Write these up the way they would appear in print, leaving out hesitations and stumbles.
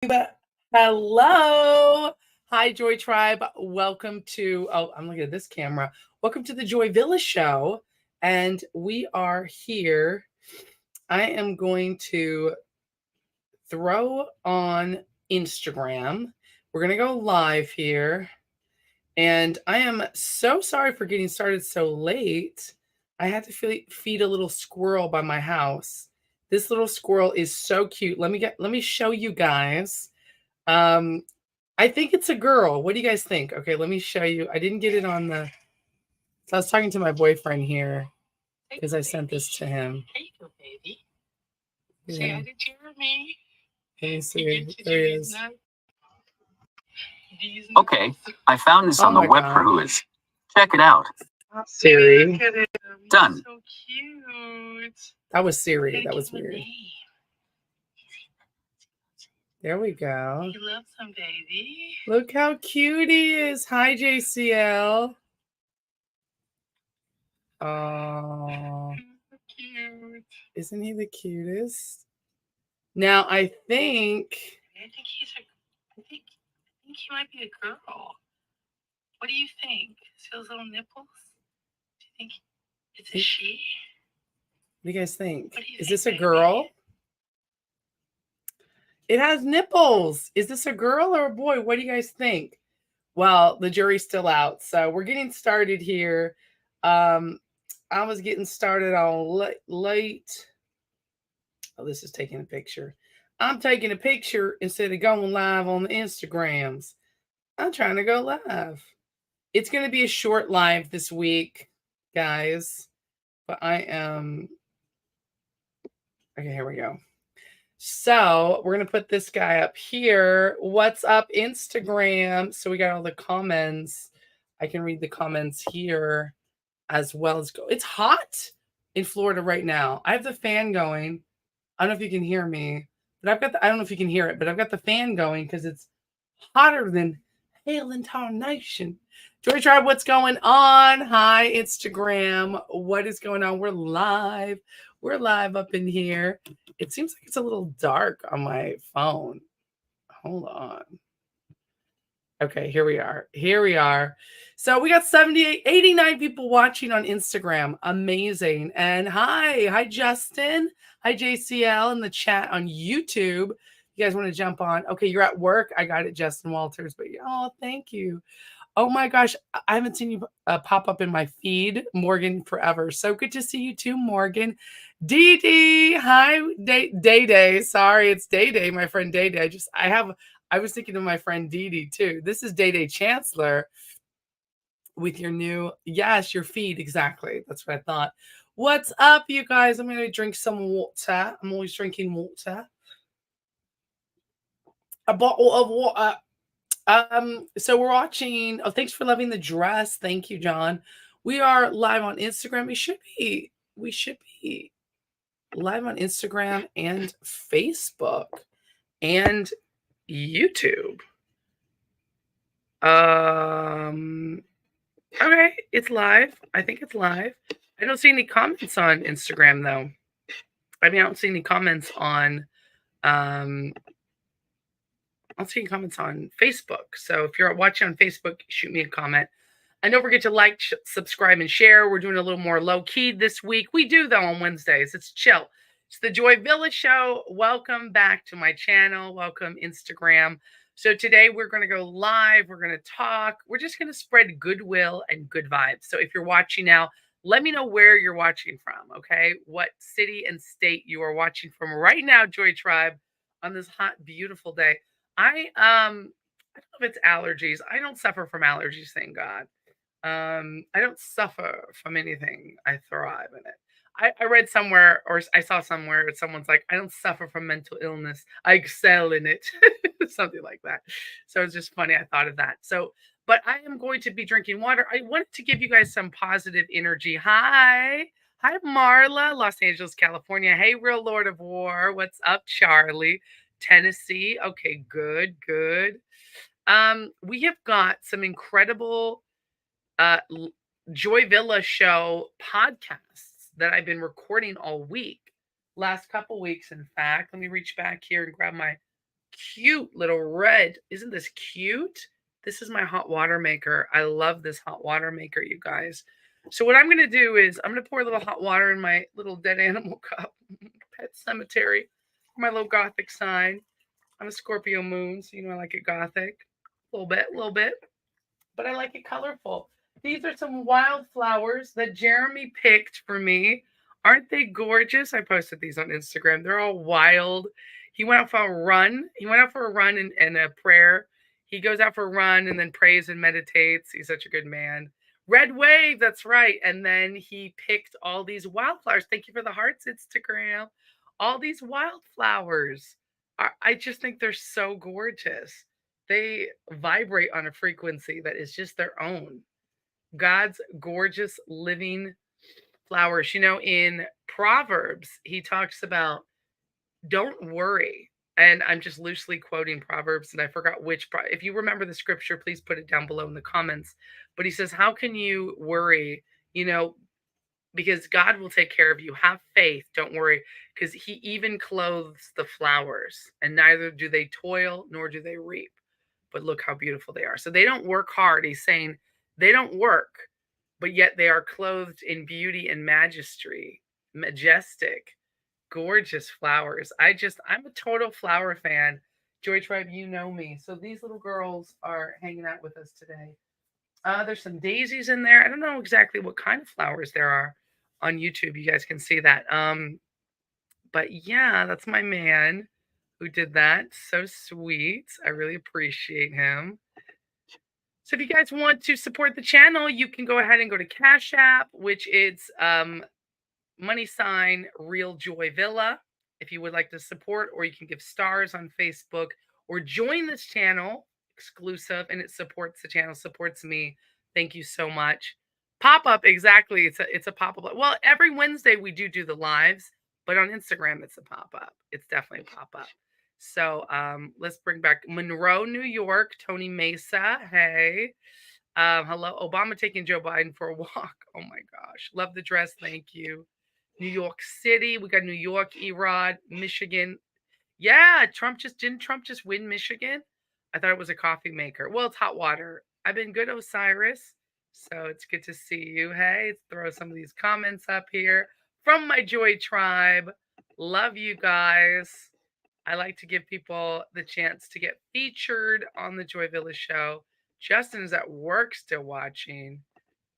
Hello. Hi, Joytribe. Welcome to, I'm looking at this camera. Welcome to the Joy Villa Show. And we are here. I am going to throw on Instagram. We're going to go live here. And I am so sorry for getting started so late. I had to feed a little squirrel by my house. This little squirrel is so cute. Let me show you guys. I think it's a girl. What do you guys think? Okay, let me show you. I didn't get it on the. So I was talking to my boyfriend here because I sent this to him. There you go, baby. Yeah. Say hi to Jeremy. Let me see. There he is. Okay, I found this on the web for who is. Check it out. Siri. Done. So cute. That was Siri. That was weird. There we go. You love some baby. Look how cute he is. Hi, JCL. Oh, Cute. isn't he the cutest? Now I think he might be a girl. What do you think? See those little nipples? Do you think it's a she? What do you guys think? Is this a girl? It has nipples. Is this a girl or a boy? What do you guys think? Well, the jury's still out. So we're getting started here. I was getting started on late. Oh, this is taking a picture. I'm taking a picture instead of going live on the Instagrams. I'm trying to go live. It's going to be a short live this week, guys. But I am... Okay, here we go. So we're going to put this guy up here. What's up, Instagram? So we got all the comments. I can read the comments here as well as go. It's hot in Florida right now. I have the fan going. I don't know if you can hear me, but I've got I don't know if you can hear it, but I've got the fan going because it's hotter than hail and tarnation. Joytribe, what's going on? Hi, Instagram. What is going on? We're live. We're live up in here. It seems like it's a little dark on my phone. Hold on. Okay, here we are. Here we are. So we got 78, 89 people watching on Instagram. Amazing. And hi, Justin. Hi, JCL in the chat on YouTube. You guys want to jump on? Okay, you're at work. I got it, Justin Walters. But oh, thank you. Oh my gosh, I haven't seen you pop up in my feed, Morgan, forever. So good to see you too, Morgan. Dee Dee, hi, Day. Sorry, it's Day, my friend Day. I was thinking of my friend Dee Dee too. This is Day Chancellor with your new, yes, your feed, exactly. That's what I thought. What's up, you guys? I'm going to drink some water. I'm always drinking water. A bottle of water. So we're watching. Oh, thanks for loving the dress. Thank you, John. We are live on Instagram. We should be live on Instagram and Facebook and YouTube. Okay, it's live. I think it's live. I don't see any comments on Instagram though. I don't see any comments on I'll see comments on Facebook. So if you're watching on Facebook, shoot me a comment. And don't forget to like, subscribe, and share. We're doing a little more low-key this week. We do, though, on Wednesdays. It's chill. It's the Joy Villa Show. Welcome back to my channel. Welcome, Instagram. So today we're going to go live. We're going to talk. We're just going to spread goodwill and good vibes. So if you're watching now, let me know where you're watching from, okay? What city and state you are watching from right now, Joytribe, on this hot, beautiful day. I don't know if it's allergies. I don't suffer from allergies, thank God. I don't suffer from anything. I thrive in it. I read somewhere, or I saw somewhere, someone's like, I don't suffer from mental illness. I excel in it. Something like that. So it's just funny. I thought of that. So, but I am going to be drinking water. I wanted to give you guys some positive energy. Hi, Marla, Los Angeles, California. Hey, Real Lord of War. What's up, Charlie? Tennessee. Okay, good. We have got some incredible Joy Villa Show podcasts that I've been recording all week. Last couple weeks, in fact. Let me reach back here and grab my cute little red. Isn't this cute? This is my hot water maker. I love this hot water maker, you guys. So what I'm going to do is I'm going to pour a little hot water in my little dead animal cup. Pet cemetery. My little gothic sign. I'm a Scorpio moon, so you know I like it gothic. A little bit. But I like it colorful. These are some wildflowers that Jeremy picked for me. Aren't they gorgeous? I posted these on Instagram. They're all wild. He went out for a run. He went out for a run and a prayer. He goes out for a run and then prays and meditates. He's such a good man. Red Wave, that's right. And then he picked all these wildflowers. Thank you for the hearts, Instagram. All these wildflowers. I just think they're so gorgeous. They vibrate on a frequency that is just their own. God's gorgeous living flowers. You know, in Proverbs, he talks about don't worry. And I'm just loosely quoting Proverbs, and I forgot which. If you remember the scripture, please put it down below in the comments. But he says, how can you worry? You know, because God will take care of you. Have faith. Don't worry, because he even clothes the flowers, and neither do they toil nor do they reap. But look how beautiful they are. So they don't work hard. He's saying they don't work, but yet they are clothed in beauty and majesty, majestic, gorgeous flowers. I'm a total flower fan. Joytribe, you know me. So these little girls are hanging out with us today. There's some daisies in there. I don't know exactly what kind of flowers there are on YouTube. You guys can see that. But yeah, that's my man who did that. So sweet. I really appreciate him. So if you guys want to support the channel, you can go ahead and go to Cash App, which is money sign Real Joy Villa, if you would like to support, or you can give stars on Facebook or join this channel exclusive, and it supports the channel, supports me. Thank you so much. Pop up, exactly. It's a pop up. Well, every Wednesday we do the lives, but on Instagram it's a pop up. It's definitely a pop up. So let's bring back Monroe, New York. Tony Mesa, hey. Hello, Obama taking Joe Biden for a walk. Oh my gosh, love the dress. Thank you. New York City, we got New York, Erod, Michigan. Yeah, didn't Trump just win Michigan? I thought it was a coffee maker. Well, it's hot water. I've been good, Osiris. So it's good to see you. Hey, let's throw some of these comments up here from my Joy Tribe. Love you guys. I like to give people the chance to get featured on the Joy Villa show. Justin is at work still watching.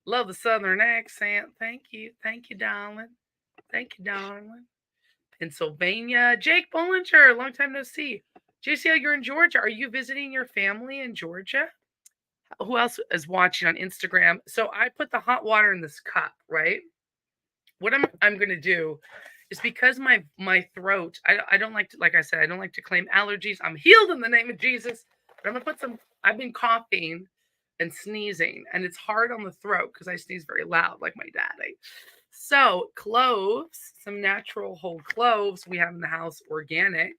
Love the Southern accent. Thank you. Thank you, darling. Thank you, darling. Pennsylvania. Jake Bollinger, long time no see. JCL, you're in Georgia. Are you visiting your family in Georgia? Who else is watching on Instagram? So I put the hot water in this cup, right? What I'm going to do is, because my throat, I don't like to, like I said, I don't like to claim allergies. I'm healed in the name of Jesus. But I'm going to put some, I've been coughing and sneezing, and it's hard on the throat because I sneeze very loud like my daddy. So cloves, some natural whole cloves we have in the house, organic.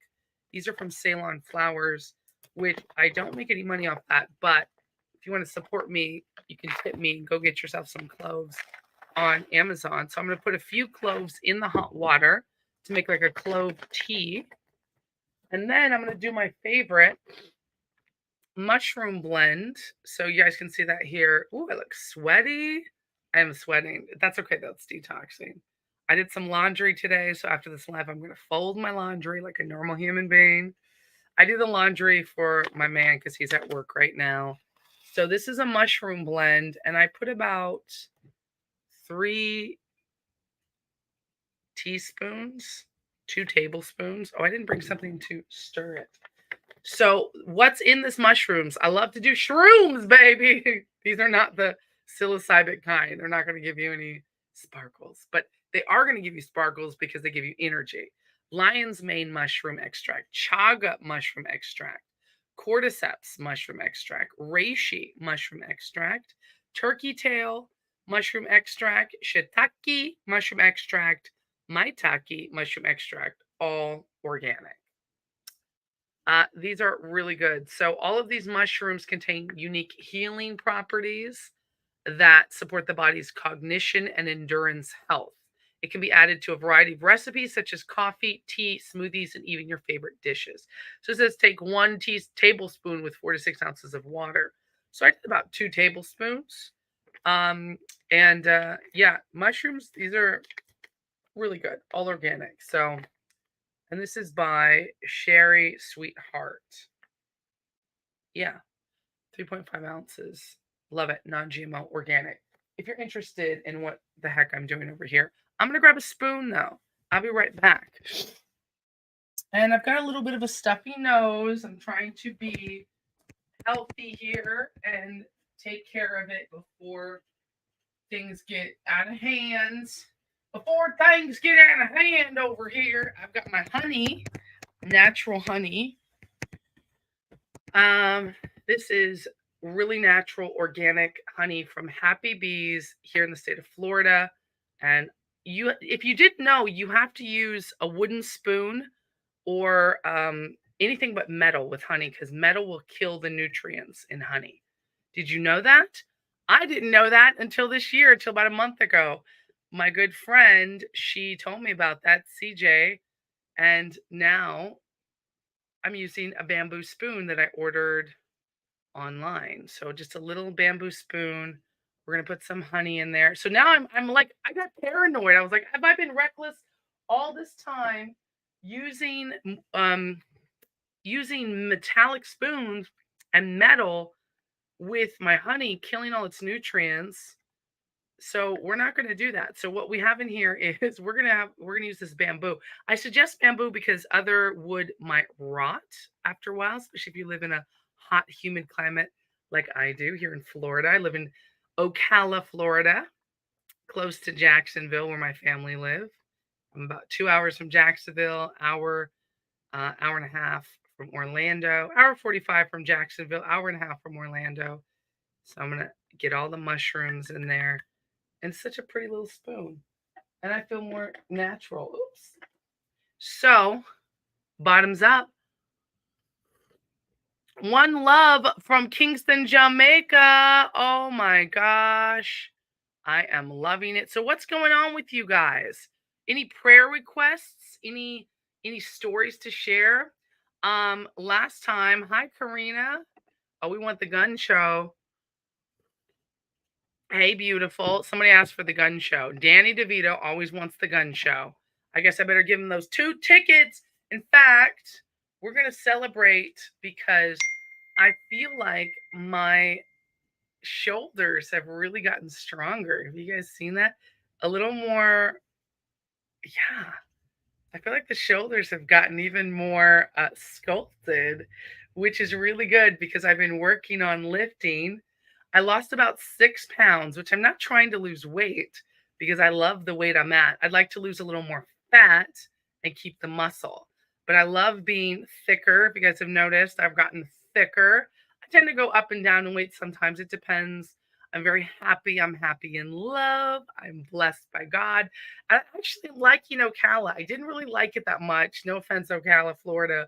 These are from Ceylon Flowers, which I don't make any money off that. But if you want to support me, you can tip me and go get yourself some cloves on Amazon. So I'm going to put a few cloves in the hot water to make like a clove tea. And then I'm going to do my favorite mushroom blend. So you guys can see that here. Ooh, I look sweaty. I am sweating. That's okay. That's detoxing. I did some laundry today. So after this live, I'm going to fold my laundry like a normal human being. I do the laundry for my man because he's at work right now. So this is a mushroom blend, and I put about 3 teaspoons, 2 tablespoons. Oh, I didn't bring something to stir it. So what's in this mushrooms? I love to do shrooms, baby. These are not the psilocybin kind. They're not going to give you any sparkles, but they are going to give you sparkles because they give you energy. Lion's mane mushroom extract, chaga mushroom extract, cordyceps mushroom extract, reishi mushroom extract, turkey tail mushroom extract, shiitake mushroom extract, maitake mushroom extract, all organic. These are really good. So all of these mushrooms contain unique healing properties that support the body's cognition and endurance health. It can be added to a variety of recipes such as coffee, tea, smoothies, and even your favorite dishes. So it says take 1 tablespoon with 4 to 6 ounces of water. So I did about 2 tablespoons. And yeah, mushrooms, these are really good, all organic. So, and this is by Sherry Sweetheart. Yeah, 3.5 ounces. Love it. Non GMO, organic. If you're interested in what the heck I'm doing over here, I'm going to grab a spoon though. I'll be right back. And I've got a little bit of a stuffy nose. I'm trying to be healthy here and take care of it before things get out of hand. Before things get out of hand over here, I've got my honey, natural honey. This is really natural organic honey from Happy Bees here in the state of Florida. And if you didn't know, you have to use a wooden spoon or anything but metal with honey because metal will kill the nutrients in honey. Did you know that? I didn't know that until this year, until about a month ago. My good friend, she told me about that, CJ, and now I'm using a bamboo spoon that I ordered online. So just a little bamboo spoon. We're gonna put some honey in there. So now I'm like I got paranoid. I was like, have I been reckless all this time using using metallic spoons and metal with my honey, killing all its nutrients? So we're not going to do that. So what we have in here is we're going to use this bamboo. I suggest bamboo because other wood might rot after a while, especially if you live in a hot, humid climate like I do here in Florida. I live in Ocala, Florida, close to Jacksonville, where my family live. I'm about 2 hours from Jacksonville, hour and a half from Orlando, hour 45 from Jacksonville, hour and a half from Orlando. So I'm gonna get all the mushrooms in there and such a pretty little spoon. And I feel more natural. Oops. So, bottoms up. One love from Kingston, Jamaica. Oh my gosh. I am loving it. So what's going on with you guys? Any prayer requests? Any stories to share? Last time, hi Karina. Oh, we want the gun show. Hey, beautiful. Somebody asked for the gun show. Danny DeVito always wants the gun show. I guess I better give him those 2 tickets. In fact, we're going to celebrate because I feel like my shoulders have really gotten stronger. Have you guys seen that? A little more, yeah. I feel like the shoulders have gotten even more sculpted, which is really good because I've been working on lifting. I lost about 6 pounds, which I'm not trying to lose weight because I love the weight I'm at. I'd like to lose a little more fat and keep the muscle. But I love being thicker. If you guys have noticed, I've gotten thicker. I tend to go up and down in weight sometimes. It depends. I'm very happy. I'm happy in love. I'm blessed by God. I actually like, Ocala. I didn't really like it that much. No offense, Ocala, Florida.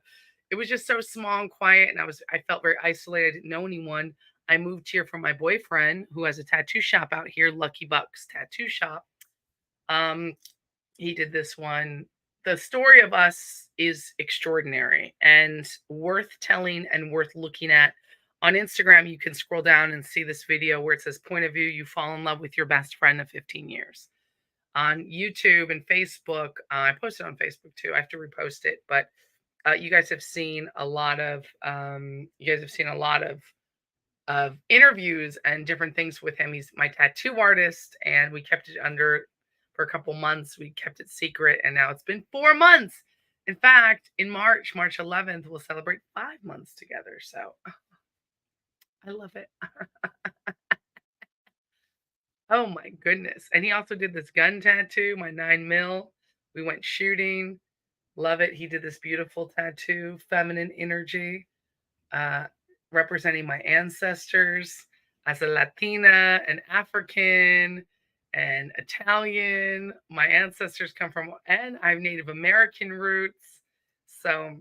It was just so small and quiet, and I felt very isolated. I didn't know anyone. I moved here from my boyfriend, who has a tattoo shop out here, Lucky Bucks Tattoo Shop. He did this one. The story of us is extraordinary and worth telling and worth looking at. On Instagram, you can scroll down and see this video where it says point of view, you fall in love with your best friend of 15 years. On YouTube and Facebook, I posted on Facebook too. I have to repost it, but you guys have seen a lot of interviews and different things with him. He's my tattoo artist, and we kept it under for a couple months. We kept it secret, and now it's been 4 months. In fact, in March 11th, we'll celebrate 5 months together. So I love it. Oh my goodness. And he also did this gun tattoo, my 9mm. We went shooting. Love it. He did this beautiful tattoo, feminine energy, uh, representing my ancestors as a Latina, an African, and Italian. My ancestors come from, and I have Native American roots. So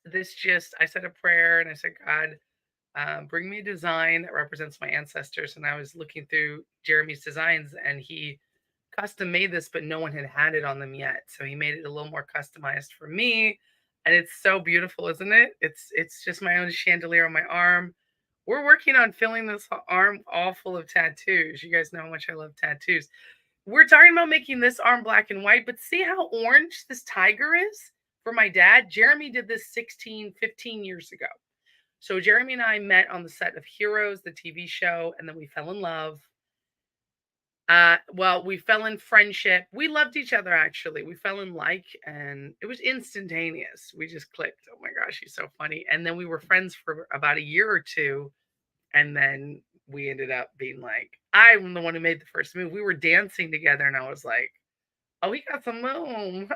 I said a prayer and I said, God, bring me a design that represents my ancestors. And I was looking through Jeremy's designs, and he custom made this, but no one had it on them yet. So he made it a little more customized for me. And it's so beautiful, isn't it? It's just my own chandelier on my arm. We're working on filling this arm all full of tattoos. You guys know how much I love tattoos. We're talking about making this arm black and white, but see how orange this tiger is for my dad? Jeremy did this 16, 15 years ago. So Jeremy and I met on the set of Heroes, the TV show, and then we fell in love. Well, we fell in friendship. We loved each other actually. We fell in like, and it was instantaneous. We just clicked. Oh my gosh, he's so funny. And then we were friends for about a year or two, and then we ended up being like, I'm the one who made the first move. We were dancing together, and I was like, oh, he got some move.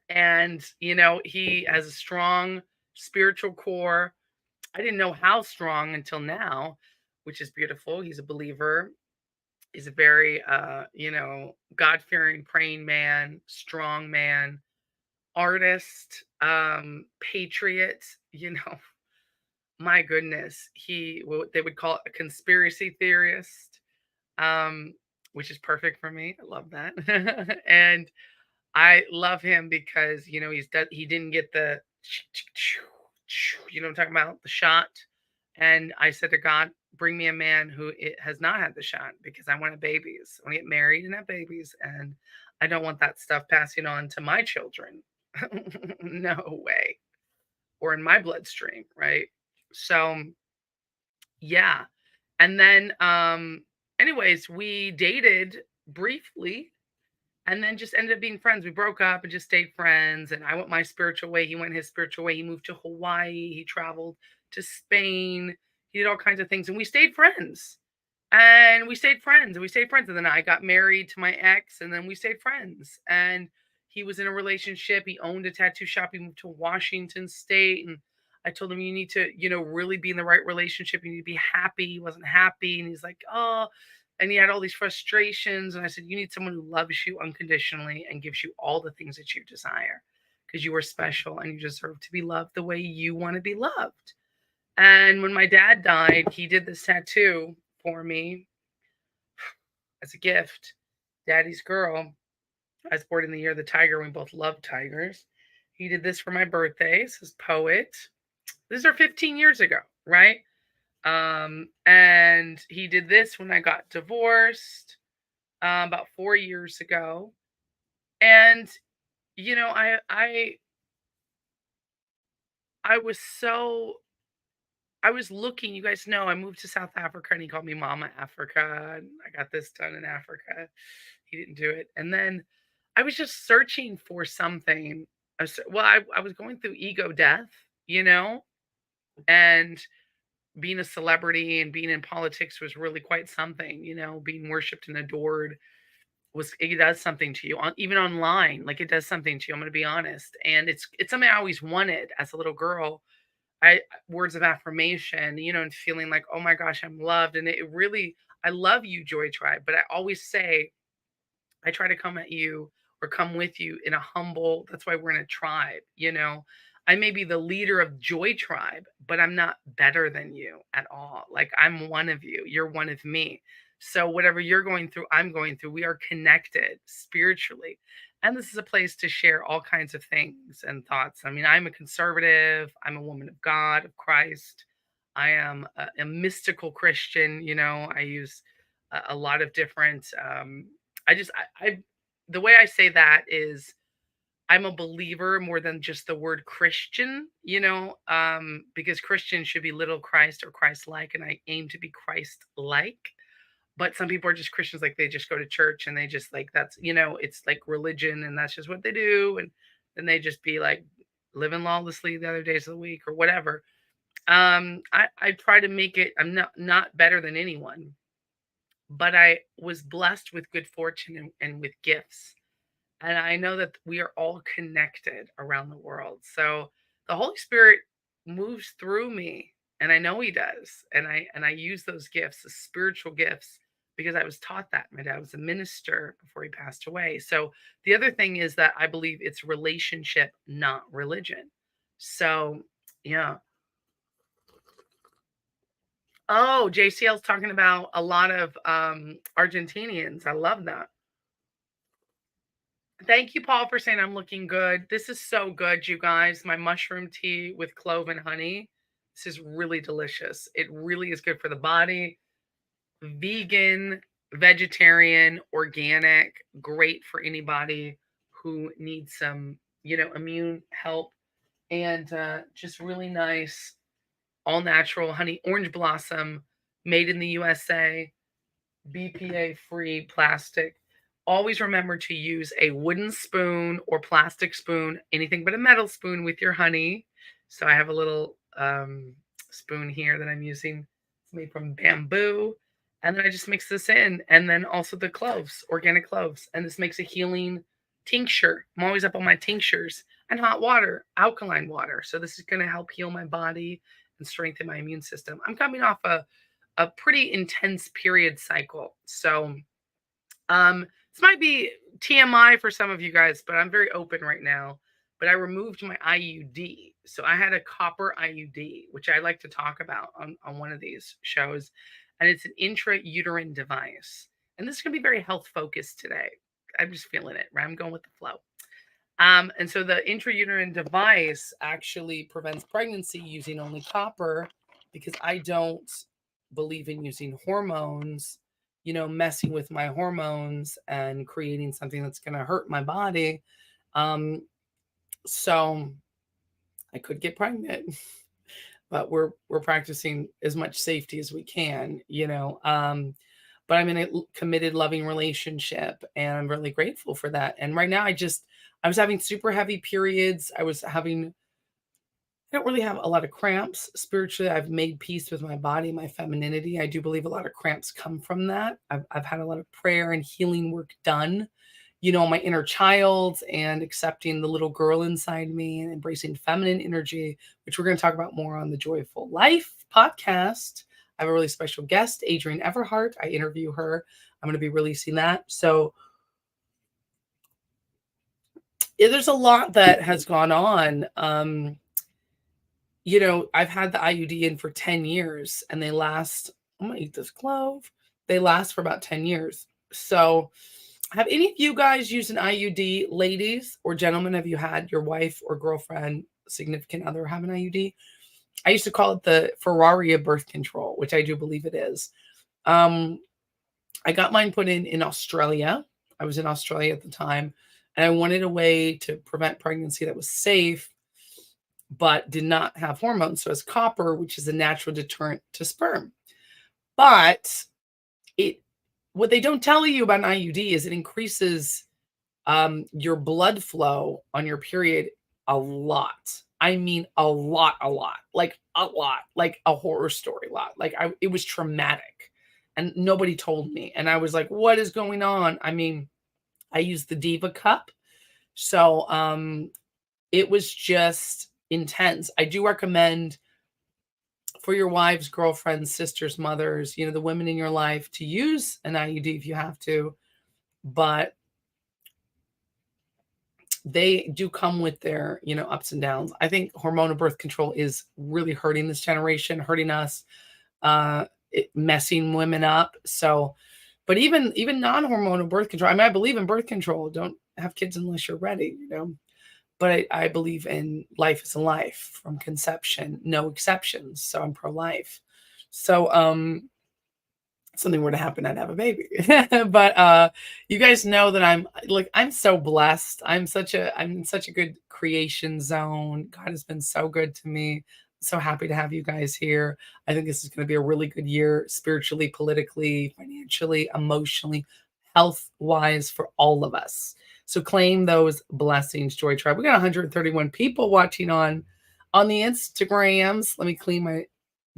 And he has a strong spiritual core. I didn't know how strong until now, which is beautiful. He's a believer. He's a very God-fearing, praying man, strong man, artist, patriot, my goodness. What they would call a conspiracy theorist, which is perfect for me. I love that. And I love him because he didn't get the I'm talking about, the shot. And I said to God, bring me a man who has not had the shot, because I want babies. I want to get married and have babies, and I don't want that stuff passing on to my children. No way. Or in my bloodstream, right? So yeah. And then anyways, we dated briefly and then just ended up being friends. We broke up and just stayed friends. And I went my spiritual way. He went his spiritual way. He moved to Hawaii. He traveled to Spain. He did all kinds of things. And we stayed friends. And we stayed friends. And we stayed friends. And then I got married to my ex. And then we stayed friends. And he was in a relationship. He owned a tattoo shop. He moved to Washington State. And I told him, you need to, really be in the right relationship. You need to be happy. He wasn't happy. And he's like, oh, and he had all these frustrations. And I said, you need someone who loves you unconditionally and gives you all the things that you desire, because you are special and you deserve to be loved the way you want to be loved. And when my dad died, he did this tattoo for me as a gift. Daddy's girl. I was born in the year of the tiger. We both love tigers. He did this for my birthday. This is Poet. These are 15 years ago, right? And he did this when I got divorced about 4 years ago. And I was so I was looking. You guys know I moved to South Africa, and he called me Mama Africa. And I got this done in Africa. He didn't do it. And then I was just searching for something. I was going through ego death, and being a celebrity and being in politics was really quite something. Being worshipped and adored it does something to you, even online. Like, it does something to you. I'm going to be honest. And it's something I always wanted as a little girl. I Words of affirmation, and feeling like, oh my gosh, I'm loved. And it really, I love you, Joytribe. But I always say, I try to come at you or come with you in a humble, that's why we're in a tribe. I may be the leader of Joytribe, but I'm not better than you at all. Like, I'm one of you. You're one of me. So whatever you're going through, I'm going through. We are connected spiritually. And this is a place to share all kinds of things and thoughts. I mean, I'm a conservative. I'm a woman of God, of Christ. I am a mystical Christian. I use a lot of different I the way I say that is, I'm a believer more than just the word Christian, because Christian should be little Christ or Christ like, and I aim to be Christ like. But some people are just Christians, like they just go to church and they just like, that's, it's like religion and that's just what they do. And then they just be like living lawlessly the other days of the week or whatever. I try to make it, I'm not better than anyone, but I was blessed with good fortune and with gifts. And I know that we are all connected around the world. So the Holy Spirit moves through me, and I know he does. And I use those gifts, the spiritual gifts, because I was taught that. My dad was a minister before he passed away. So the other thing is that I believe it's relationship, not religion. So yeah. Oh, JCL's talking about a lot of Argentinians. I love that. Thank you, Paul, for saying I'm looking good. This is so good, you guys. My mushroom tea with clove and honey. This is really delicious. It really is good for the body. Vegan, vegetarian, organic, great for anybody who needs some, immune help. And just really nice, all natural honey, orange blossom, made in the USA. BPA free plastic. Always remember to use a wooden spoon or plastic spoon, anything but a metal spoon with your honey. So I have a little spoon here that I'm using. It's made from bamboo. And then I just mix this in. And then also the cloves, organic cloves. And this makes a healing tincture. I'm always up on my tinctures and hot water, alkaline water. So this is going to help heal my body and strengthen my immune system. I'm coming off a pretty intense period cycle. So this might be TMI for some of you guys, but I'm very open right now. But I removed my IUD. So I had a copper IUD, which I like to talk about on one of these shows. And it's an intrauterine device. And this is going to be very health focused today. I'm just feeling it, right? I'm going with the flow. And so the intrauterine device actually prevents pregnancy using only copper, because I don't believe in using hormones, messing with my hormones and creating something that's going to hurt my body. So I could get pregnant, but we're practicing as much safety as we can, but I'm in a committed, loving relationship, and I'm really grateful for that. And right now, I was having super heavy periods. I don't really have a lot of cramps. Spiritually, I've made peace with my body, my femininity. I do believe a lot of cramps come from that. I've had a lot of prayer and healing work done, my inner child, and accepting the little girl inside me and embracing feminine energy, which we're going to talk about more on the Joyful Life podcast. I have a really special guest, Adrienne Everhart. I interview her. I'm going to be releasing that. So there's a lot that has gone on. I've had the IUD in for 10 years, and they last, I'm going to eat this clove. They last for about 10 years. So have any of you guys used an IUD, ladies or gentlemen? Have you had your wife or girlfriend, significant other have an IUD? I used to call it the Ferrari of birth control, which I do believe it is. I got mine put in Australia. I was in Australia at the time, and I wanted a way to prevent pregnancy that was safe, but did not have hormones. So it's copper, which is a natural deterrent to sperm. But what they don't tell you about an IUD is it increases your blood flow on your period a lot. I mean, a lot, like a horror story lot. It was traumatic, and nobody told me. And I was like, what is going on? I mean, I used the Diva cup. So it was just intense. I do recommend for your wives, girlfriends, sisters, mothers, the women in your life, to use an IUD if you have to, but they do come with their, ups and downs. I think hormonal birth control is really hurting this generation, hurting us, messing women up. So, but even non-hormonal birth control, I mean, I believe in birth control. Don't have kids unless you're ready, but I believe in life is a life from conception, no exceptions. So I'm pro-life. So something were to happen, I'd have a baby. But you guys know that I'm so blessed. I'm in such a good creation zone. God has been so good to me. So happy to have you guys here. I think this is going to be a really good year, spiritually, politically, financially, emotionally, health-wise, for all of us. So claim those blessings, Joytribe. We got 131 people watching on the Instagrams. Let me clean my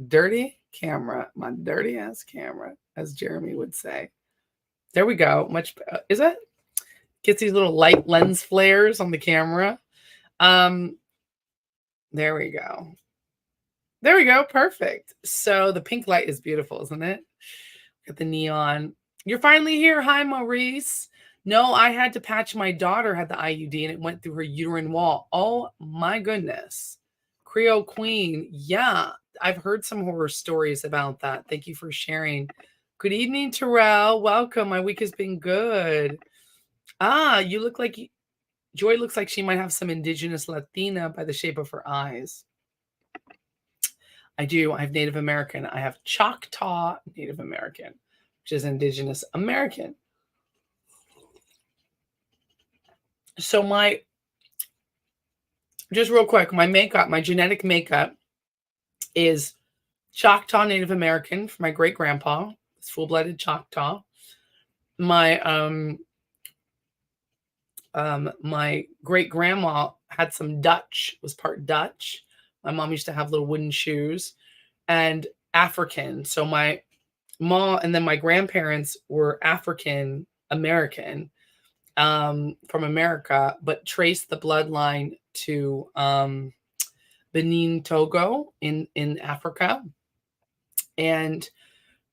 dirty camera, my dirty ass camera, as Jeremy would say. There we go. Much is it? Gets these little light lens flares on the camera. There we go. There we go. Perfect. So the pink light is beautiful, isn't it? Got the neon. You're finally here. Hi, Maurice. No, I had to patch. My daughter had the IUD and it went through her uterine wall. Oh my goodness. Creole Queen. Yeah. I've heard some horror stories about that. Thank you for sharing. Good evening, Terrell. Welcome. My week has been good. You look like Joy looks like she might have some indigenous Latina by the shape of her eyes. I do. I have Native American. I have Choctaw Native American, which is indigenous American. So just real quick, my makeup, my genetic makeup is Choctaw Native American for my great grandpa. It's full-blooded Choctaw. My my great grandma had some Dutch, was part Dutch. My mom used to have little wooden shoes, and African. So my mom and then my grandparents were African American, from America, but traced the bloodline to Benin, Togo in Africa, and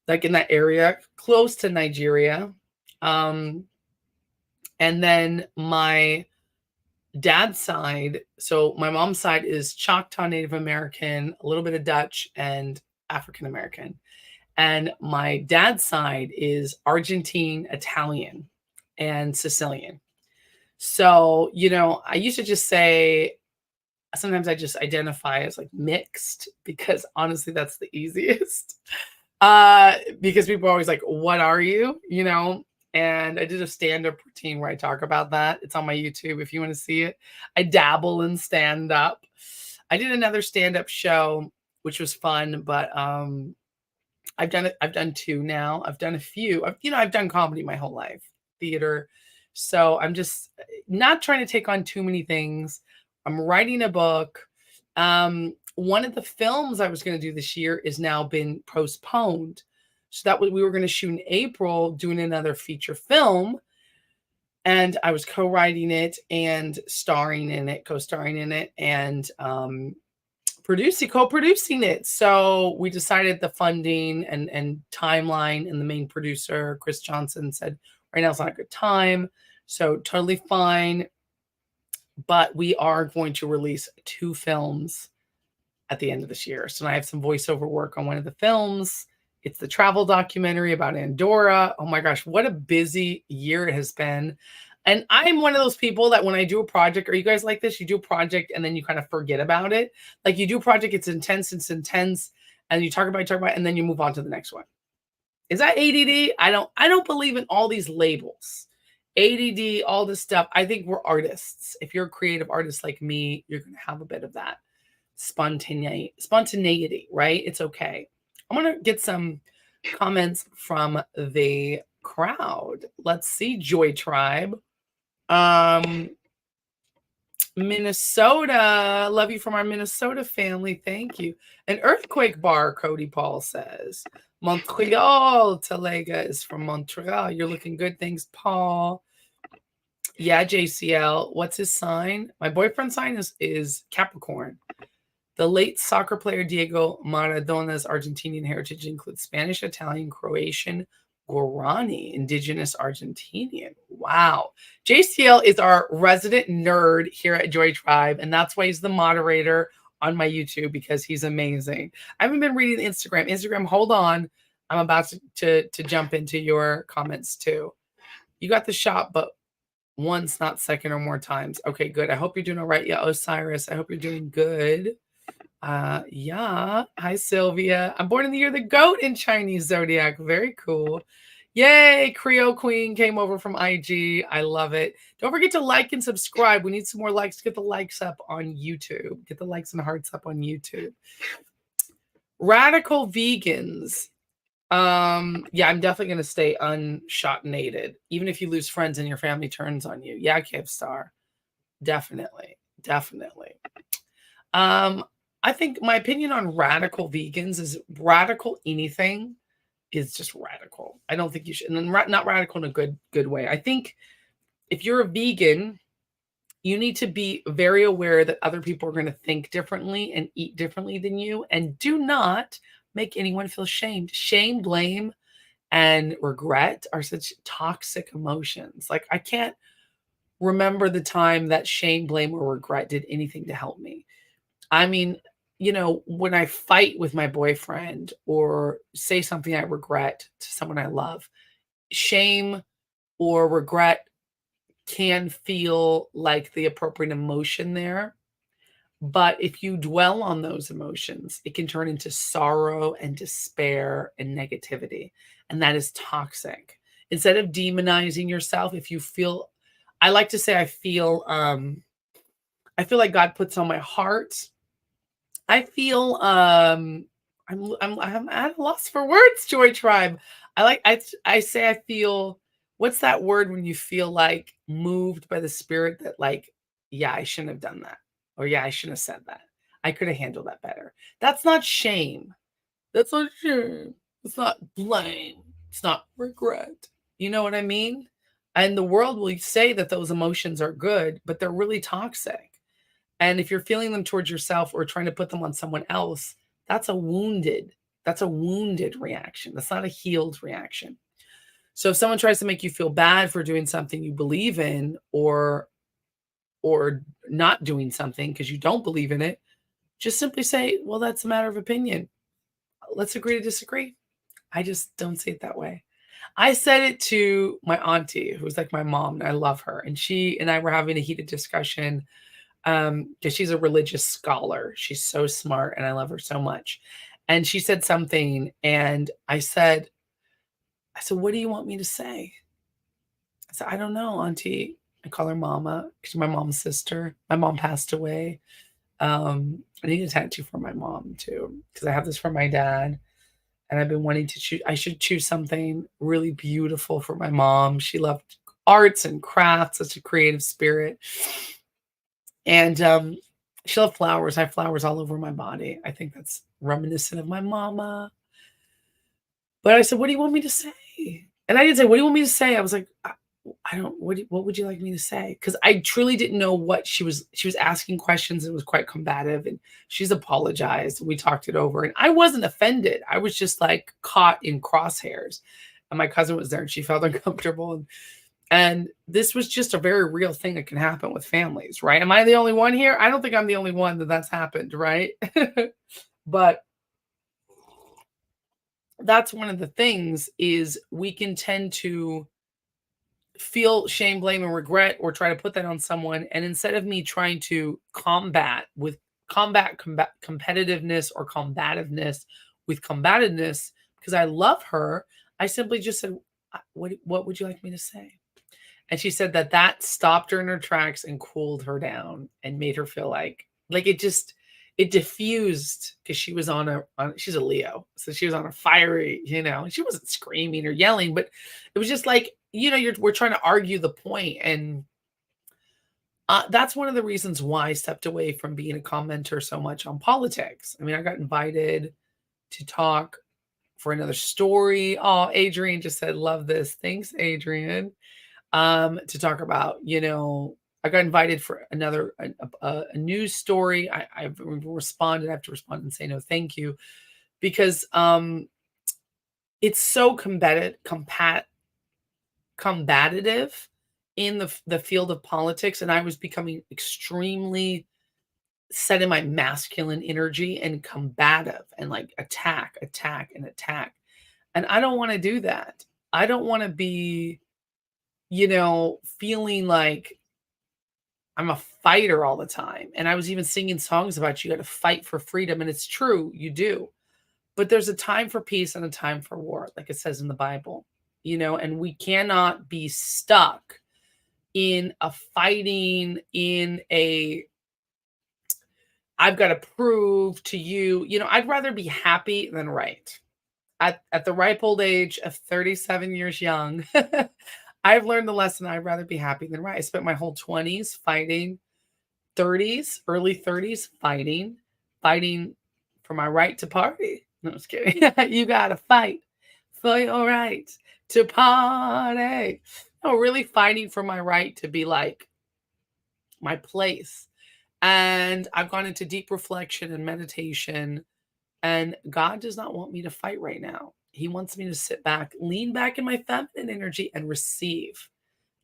like in that area close to Nigeria. And then my dad's side, so my mom's side is Choctaw Native American, a little bit of Dutch, and African American. And my dad's side is Argentine, Italian, and Sicilian. So, I used to just say, sometimes I just identify as like mixed, because honestly, that's the easiest. Because people are always like, what are you? And I did a stand-up routine where I talk about that. It's on my YouTube if you want to see it. I dabble in stand-up. I did another stand-up show, which was fun, but I've done two now. I've done a few. I've done comedy my whole life, theater. So I'm just not trying to take on too many things. I'm writing a book. One of the films I was going to do this year is now been postponed. So that we were going to shoot in April, doing another feature film. And I was co-writing it and co-starring in it, and co-producing it. So we decided the funding and timeline, and the main producer, Chris Johnson, said right now it's not a good time. So totally fine. But we are going to release 2 films at the end of this year. So I have some voiceover work on one of the films. It's the travel documentary about Andorra. Oh my gosh, what a busy year it has been. And I'm one of those people that when I do a project, are you guys like this? You do a project and then you kind of forget about it. Like you do a project, it's intense, and you talk about it, and then you move on to the next one. Is that ADD? I don't believe in all these labels. ADD, all this stuff. I think we're artists. If you're a creative artist like me, you're going to have a bit of that spontaneity, right? It's okay. I'm going to get some comments from the crowd. Let's see, Joytribe. Minnesota. Love you from our Minnesota family. Thank you. An earthquake bar, Cody Paul says. Montreal. Talega is from Montreal. You're looking good. Thanks, Paul. Yeah, JCL. What's his sign? My boyfriend's sign is Capricorn. The late soccer player Diego Maradona's Argentinian heritage includes Spanish, Italian, Croatian, Guarani, indigenous Argentinian. Wow. JCL is our resident nerd here at Joytribe, and that's why he's the moderator on my YouTube, because he's amazing. I haven't been reading Instagram. Hold on. I'm about to jump into your comments too. You got the shot, but once, not second or more times. Okay, good. I hope you're doing all right. Yeah, Osiris, I hope you're doing good. Yeah. Hi, Sylvia. I'm born in the year of the goat in Chinese zodiac. Very cool. Yay. Creole Queen came over from IG. I love it. Don't forget to like and subscribe. We need some more likes. Get the likes up on YouTube. Get the likes and hearts up on YouTube. Radical vegans. Yeah, I'm definitely going to stay unshotinated, even if you lose friends and your family turns on you. Yeah, Kevstar. Definitely. I think my opinion on radical vegans is radical anything is just radical. I don't think you should, and then not radical in a good way. I think if you're a vegan, you need to be very aware that other people are going to think differently and eat differently than you, and do not make anyone feel shamed. Shame, blame, and regret are such toxic emotions. Like I can't remember the time that shame, blame, or regret did anything to help me. I mean, when I fight with my boyfriend or say something I regret to someone I love, shame or regret can feel like the appropriate emotion there. But if you dwell on those emotions, it can turn into sorrow and despair and negativity. And that is toxic. Instead of demonizing yourself, if you feel, I like to say, I feel like God puts on my heart. I feel, I'm at a loss for words, Joytribe. I say I feel, what's that word when you feel like moved by the spirit that like, yeah, I shouldn't have done that. Or yeah, I shouldn't have said that. I could have handled that better. That's not shame. That's not shame. It's not blame. It's not regret. You know what I mean? And the world will say that those emotions are good, but they're really toxic. And if you're feeling them towards yourself or trying to put them on someone else, that's a wounded reaction. That's not a healed reaction. So if someone tries to make you feel bad for doing something you believe in or not doing something because you don't believe in it, just simply say, well, that's a matter of opinion. Let's agree to disagree. I just don't see it that way. I said it to my auntie, who's like my mom, and I love her. And she and I were having a heated discussion because she's a religious scholar. She's so smart and I love her so much. And she said something, and I said, what do you want me to say? I said, I don't know, auntie. I call her mama because she's my mom's sister. My mom passed away. I need a tattoo for my mom too, because I have this for my dad. And I've been wanting to choose, I should choose something really beautiful for my mom. She loved arts and crafts, such a creative spirit. And she loved flowers. I have flowers all over my body. I think that's reminiscent of my mama. But I said, what do you want me to say? And I didn't say, what do you want me to say? I was like, I don't, what would you like me to say? Because I truly didn't know what she was asking questions. It was quite combative and she's apologized. We talked it over and I wasn't offended. I was just like caught in crosshairs. And my cousin was there and she felt uncomfortable. And this was just a very real thing that can happen with families, right? Am I the only one here? I don't think I'm the only one that's happened, right? But that's one of the things is we can tend to feel shame, blame, and regret or try to put that on someone. And instead of me trying to combat competitiveness or combativeness with combativeness, because I love her, I simply just said, what would you like me to say? And she said that stopped her in her tracks and cooled her down and made her feel like it diffused because she was she's a Leo. So she was on a fiery, and she wasn't screaming or yelling, but it was just like, we're trying to argue the point. And that's one of the reasons why I stepped away from being a commenter so much on politics. I mean, I got invited to talk for another story. Oh, Adrian just said, love this. Thanks, Adrian. To talk about, I got invited for a news story. I've responded. I have to respond and say no, thank you, because it's so combative in the field of politics, and I was becoming extremely set in my masculine energy and combative and like attack, and I don't want to do that. I don't want to be feeling like I'm a fighter all the time. And I was even singing songs about you got to fight for freedom. And it's true, you do. But there's a time for peace and a time for war, like it says in the Bible, and we cannot be stuck in a fighting, I've got to prove to you, I'd rather be happy than right. At the ripe old age of 37 years young, I've learned the lesson. I'd rather be happy than right. I spent my whole 20s fighting, 30s, early 30s fighting for my right to party. No, I'm just kidding. You got to fight for your right to party. No, really fighting for my right to be like my place. And I've gone into deep reflection and meditation. And God does not want me to fight right now. He wants me to sit back, lean back in my feminine energy and receive.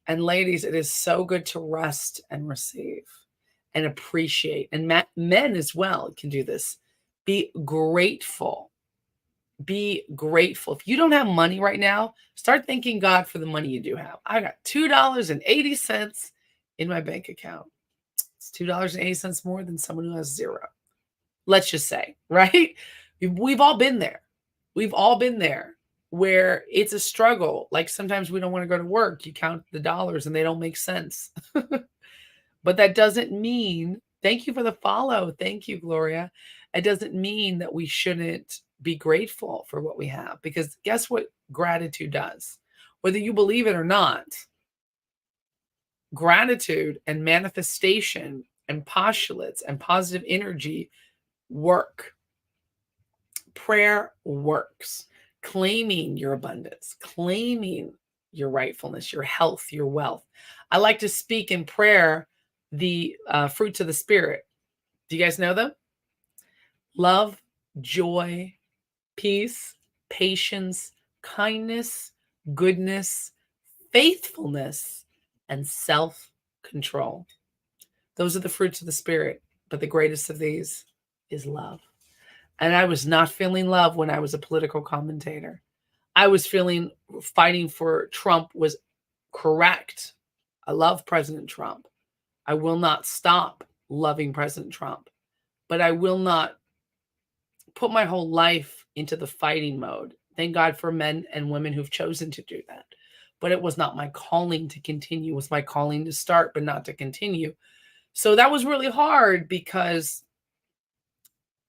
And ladies, it is so good to rest and receive and appreciate. And men as well can do this. Be grateful. Be grateful. If you don't have money right now, start thanking God for the money you do have. I got $2.80 in my bank account. It's $2.80 more than someone who has zero. Let's just say, right? We've all been there. We've all been there where it's a struggle. Like sometimes we don't want to go to work. You count the dollars and they don't make sense. But that doesn't mean, thank you for the follow. Thank you, Gloria. It doesn't mean that we shouldn't be grateful for what we have, because guess what gratitude does? Whether you believe it or not, gratitude and manifestation and postulates and positive energy work. Prayer works. Claiming your abundance, claiming your rightfulness, your health, your wealth. I like to speak in prayer the fruits of the Spirit. Do you guys know them? Love, joy, peace, patience, kindness, goodness, faithfulness, and self-control. Those are the fruits of the Spirit, but the greatest of these is love. And I was not feeling love when I was a political commentator. I was feeling fighting for Trump was correct. I love President Trump. I will not stop loving President Trump, but I will not put my whole life into the fighting mode. Thank God for men and women who've chosen to do that. But it was not my calling to continue. It was my calling to start, but not to continue. So that was really hard because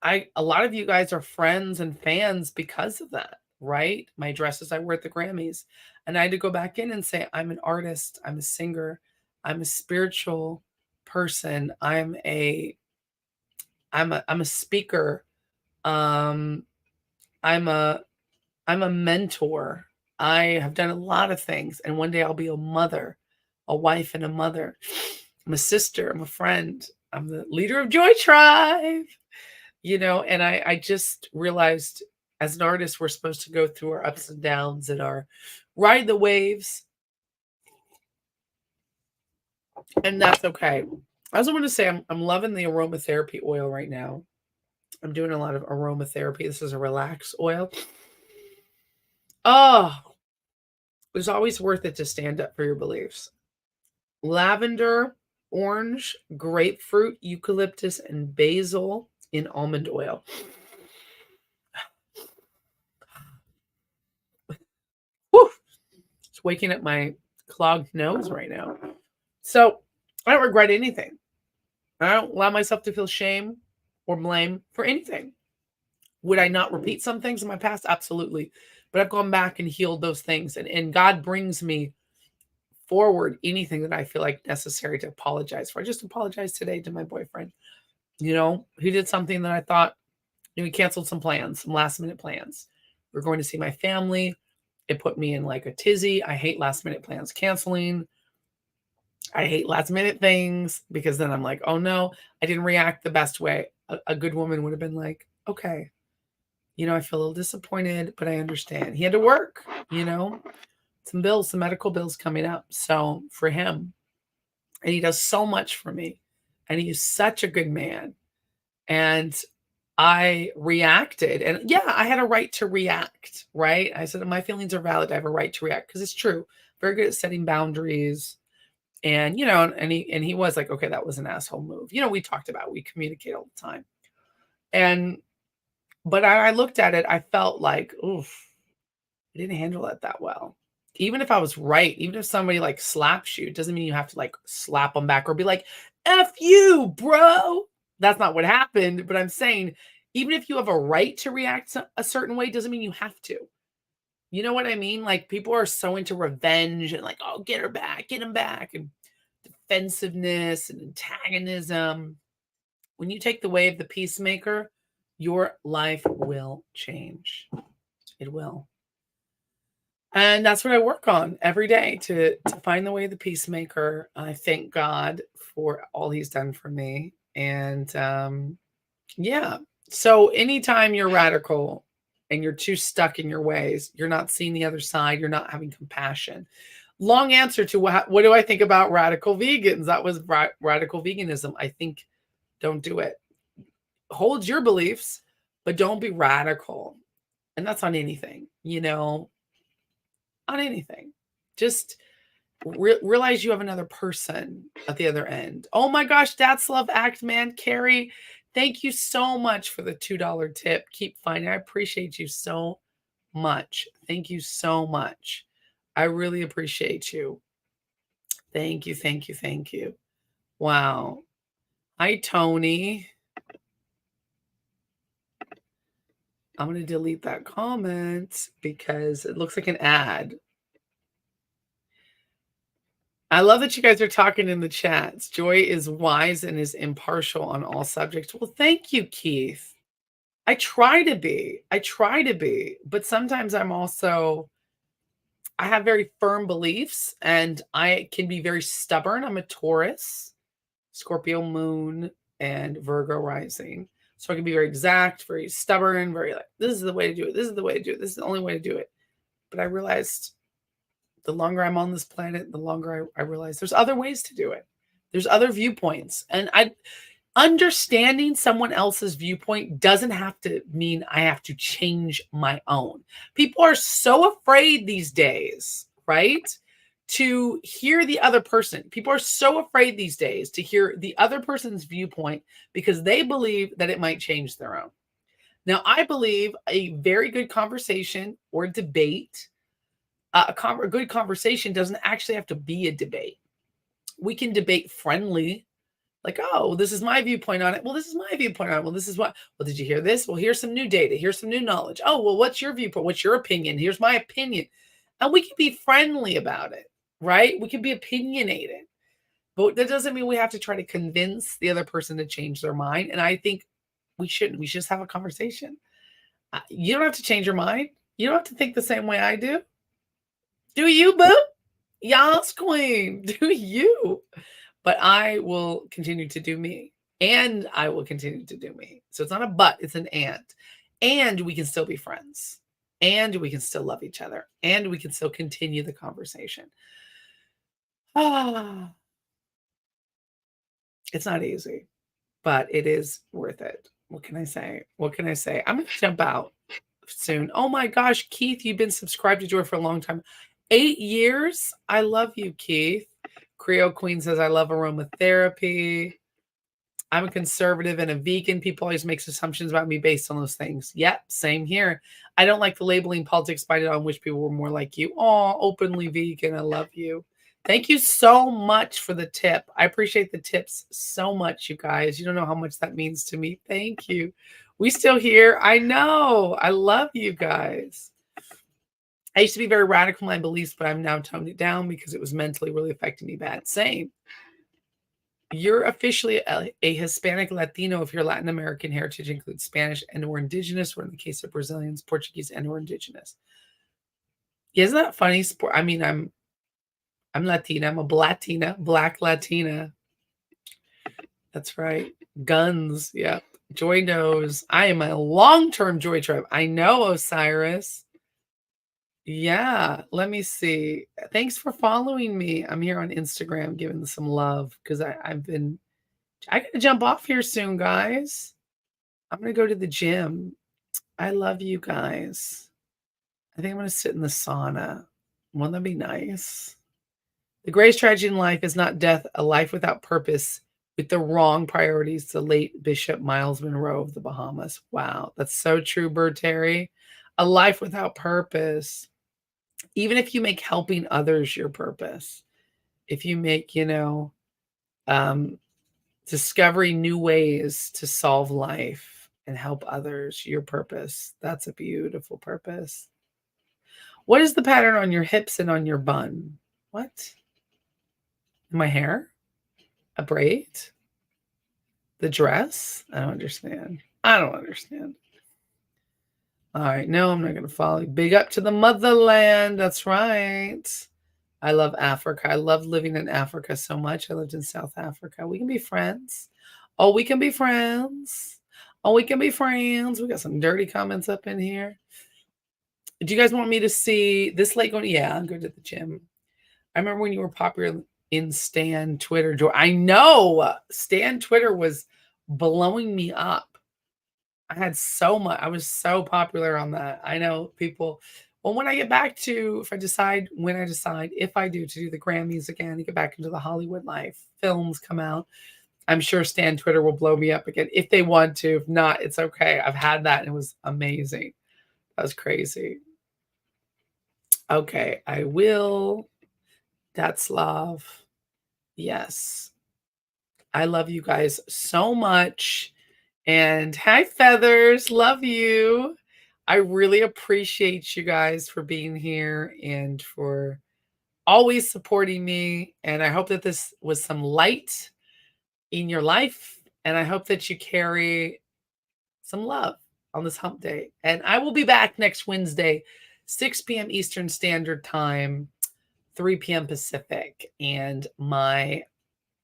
a lot of you guys are friends and fans because of that, right? My dresses I wear at the Grammys. And I had to go back in and say, I'm an artist, I'm a singer, I'm a spiritual person, I'm a speaker, I'm a mentor. I have done a lot of things, and one day I'll be a mother, a wife and a mother. I'm a sister, I'm a friend, I'm the leader of Joytribe. And I just realized as an artist, we're supposed to go through our ups and downs and ride the waves. And that's okay. I also want to say I'm loving the aromatherapy oil right now. I'm doing a lot of aromatherapy. This is a relax oil. Oh, it's always worth it to stand up for your beliefs. Lavender, orange, grapefruit, eucalyptus, and basil in almond oil. Whew. It's waking up my clogged nose right now. So I don't regret anything. I don't allow myself to feel shame or blame for anything. Would I not repeat some things in my past? Absolutely. But I've gone back and healed those things. And God brings me forward anything that I feel like necessary to apologize for. I just apologized today to my boyfriend. He did something that I thought, he canceled some plans, some last minute plans. We're going to see my family. It put me in like a tizzy. I hate last minute plans canceling. I hate last minute things because then I'm like, oh no, I didn't react the best way. A good woman would have been like, okay, I feel a little disappointed, but I understand. He had to work, some bills, some medical bills coming up. So for him, and he does so much for me, and he's such a good man. And I reacted, and yeah, I had a right to react, right? I said, my feelings are valid. I have a right to react because it's true. Very good at setting boundaries. And, and he was like, okay, that was an asshole move. We talked about, we communicate all the time. But I looked at it, I felt like, oof, I didn't handle it that well. Even if I was right, even if somebody like slaps you, it doesn't mean you have to like slap them back or be like, F you, bro. That's not what happened. But I'm saying, even if you have a right to react a certain way, doesn't mean you have to. You know what I mean? Like people are so into revenge and like, oh, get her back, get him back. And defensiveness and antagonism. When you take the way of the peacemaker, your life will change. It will. And that's what I work on every day to find the way of the peacemaker. I thank God for all he's done for me. And yeah. So anytime you're radical and you're too stuck in your ways, you're not seeing the other side, you're not having compassion. Long answer to what do I think about radical vegans? That was radical veganism. I think don't do it. Hold your beliefs, but don't be radical. And that's on anything, you know, on anything. Just realize you have another person at the other end. Oh my gosh, that's love act, man. Carrie, thank you so much for the $2 tip. Keep finding. I appreciate you so much. Thank you so much. I really appreciate you. Thank you, thank you, thank you. Wow. Hi, Tony. I'm going to delete that comment because it looks like an ad. I love that you guys are talking in the chats. Joy is wise and is impartial on all subjects. Well, thank you, Keith. I try to be. But sometimes I have very firm beliefs and I can be very stubborn. I'm a Taurus, Scorpio moon, and Virgo rising. So I can be very exact, very stubborn, very like, this is the way to do it. This is the way to do it. This is the only way to do it. But I realized the longer I'm on this planet, the longer I realize there's other ways to do it. There's other viewpoints. And understanding someone else's viewpoint doesn't have to mean I have to change my own. People are so afraid these days, right? To hear the other person. People are so afraid these days to hear the other person's viewpoint because they believe that it might change their own. Now, I believe a very good conversation or debate, a good conversation doesn't actually have to be a debate. We can debate friendly, like, oh, this is my viewpoint on it. Well, this is my viewpoint on it. Well, this is what, well, did you hear this? Well, here's some new data. Here's some new knowledge. Oh, well, what's your viewpoint? What's your opinion? Here's my opinion. And we can be friendly about it, right? We can be opinionated, but that doesn't mean we have to try to convince the other person to change their mind. And I think we shouldn't. We should just have a conversation. You don't have to change your mind. You don't have to think the same way I do. Do you, boo? Yas, queen. Do you? But I will continue to do me. And I will continue to do me. So it's not a but, it's an and. And we can still be friends. And we can still love each other. And we can still continue the conversation. It's not easy, but it is worth it. What can I say? What can I say? I'm going to jump out soon. Oh my gosh, Keith, you've been subscribed to Joy for a long time. 8 years? I love you, Keith. Creole Queen says, I love aromatherapy. I'm a conservative and a vegan. People always make assumptions about me based on those things. Yep, same here. I don't like the labeling politics by it on which people were more like you. Oh, openly vegan. I love you. Thank you so much for the tip. I appreciate the tips so much, you guys. You don't know how much that means to me. Thank you. We still here. I know. I love you guys. I used to be very radical in my beliefs, but I've now toned it down because it was mentally really affecting me bad. Same. You're officially a Hispanic Latino if your Latin American heritage includes Spanish and or indigenous, or in the case of Brazilians, Portuguese and or indigenous. Isn't that funny? I mean, I'm Latina. I'm a Black Latina. That's right. Guns. Yep. Joy knows. I am a long-term Joytribe. I know, Osiris. Yeah, let me see. Thanks for following me. I'm here on Instagram giving some love because I gotta jump off here soon, guys. I'm gonna go to the gym. I love you guys. I think I'm gonna sit in the sauna. Wouldn't that be nice? The greatest tragedy in life is not death, a life without purpose with the wrong priorities. The late Bishop Miles Monroe of the Bahamas. Wow, that's so true, Bird Terry. A life without purpose. Even if you make helping others your purpose, if you make, discovering new ways to solve life and help others your purpose, that's a beautiful purpose. What is the pattern on your hips and on your bun? What? My hair? A braid? The dress? I don't understand. All right. No, I'm not going to follow you. Big up to the motherland. That's right. I love Africa. I love living in Africa so much. I lived in South Africa. We can be friends. Oh, we can be friends. Oh, we can be friends. We got some dirty comments up in here. Do you guys want me to see this late going? Yeah, I'm going to the gym. I remember when you were popular in Stan Twitter. I know Stan Twitter was blowing me up. I had so much. I was so popular on that. I know people. Well, when I get back to, if I decide, when I decide, if I do, to do the Grammys again, to get back into the Hollywood life, films come out, I'm sure Stan Twitter will blow me up again if they want to. If not, it's okay. I've had that and it was amazing. That was crazy. Okay, I will. That's love. Yes. I love you guys so much. And hi, Feathers. Love you. I really appreciate you guys for being here and for always supporting me. And I hope that this was some light in your life. And I hope that you carry some love on this hump day. And I will be back next Wednesday, 6 p.m. Eastern Standard Time, 3 p.m. Pacific. And my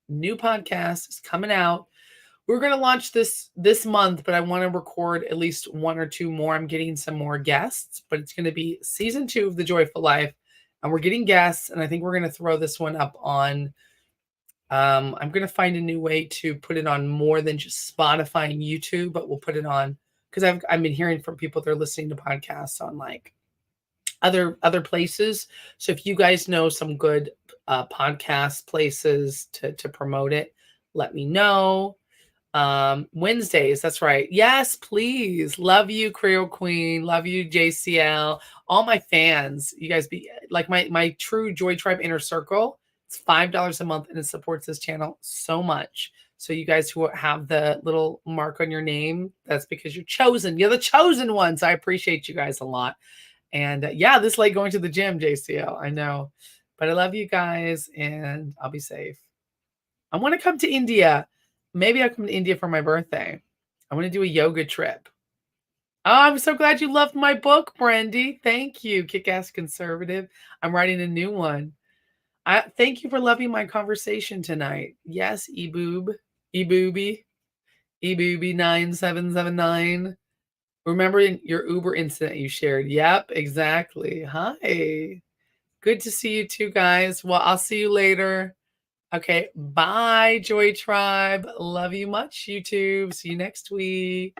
new podcast is coming out. We're going to launch this month, but I want to record at least 1 or 2 more. I'm getting some more guests, but it's going to be season 2 of The Joyful Life. And we're getting guests. And I think we're going to throw this one up on, I'm going to find a new way to put it on more than just Spotify and YouTube, but we'll put it on, because I've been hearing from people that are listening to podcasts on like other places. So if you guys know some good podcast places to promote it, let me know. Wednesdays, that's right. Yes, please. Love you, Creole Queen. Love you, JCL. All my fans. You guys be like my true Joytribe inner circle. It's $5 a month and it supports this channel so much. So you guys who have the little mark on your name, that's because you're chosen. You're the chosen ones. I appreciate you guys a lot. And yeah, this like going to the gym, JCL. I know. But I love you guys and I'll be safe. I want to come to India. Maybe I'll come to India for my birthday. I want to do a yoga trip. Oh, I'm so glad you loved my book, Brandy. Thank you, Kick-Ass Conservative. I'm writing a new one. Thank you for loving my conversation tonight. Yes, eboob, ebooby, ebooby 9779. Remember your Uber incident you shared? Yep, exactly. Hi. Good to see you too, guys. Well, I'll see you later. Okay, bye, Joytribe. Love you much, YouTube. See you next week.